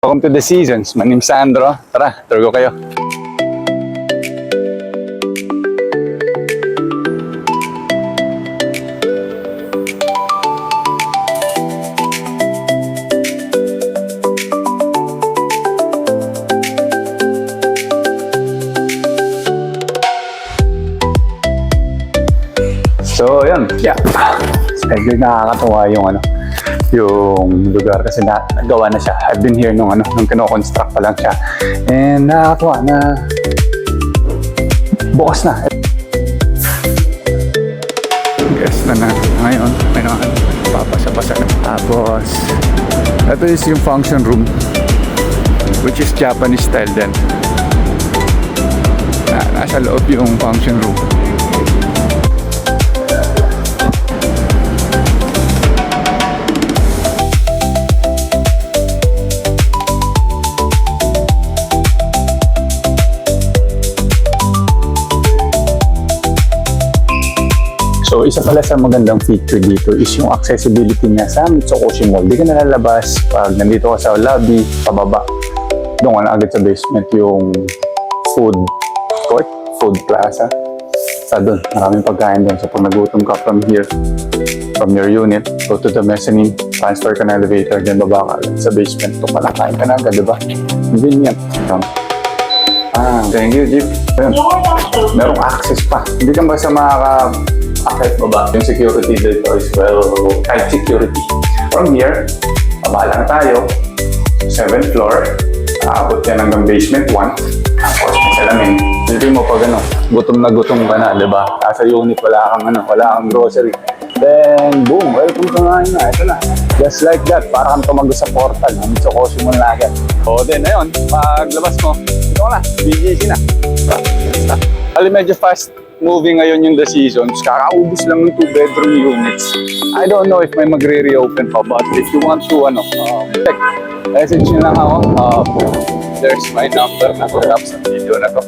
Welcome to the Seasons. My name's Sandro. Tara, tour ko kayo. So, yun. Yeah. Medyo nakakatawa yung lugar kasi nagawa na siya. I've been here nung kino-construct pa lang siya. And nakakatawa na bukas na. Yes na ngayon. May naman papasa-pasa na. Tapos, ito is yung function room, which is Japanese style din. Nasa loob yung function room. So, isa pala sa magandang feature dito is yung accessibility niya sa Mitsukoshi Mall. Di ka nalalabas pag nandito ka sa lobby, pababa. Doon ka na agad sa basement yung food court, food plaza. Sa doon, maraming pagkain doon. So, pag nagutom ka from here, from your unit, go to the mezzanine, transfer ka na elevator, then baba ka sa basement. Doon palakain ka na agad, diba? Convenient. Thank you, Jeep. Merong access pa. Hindi ka ba sa akit baba. Yung security dito is tight security. From here, baba lang tayo. 7th floor. Aabot yan hanggang basement 1. Tapos may salamin. Hindi mo pag gutom na gutom ka na, diba? Sa unit wala kang grocery. Then, boom, welcome to nga na. Ito na. Just like that, para kang tumago sa portal. Mitsukoshi mo na agad. O, then, ayun, paglabas mo, ito na, BGC na. Alam, medyo fast moving ngayon yung The Seasons. Kakaubos lang ng 2-bedroom units. I don't know if may magre-reopen pa, but if you want to, check, message nyo lang ako. There's my number na sa video na to.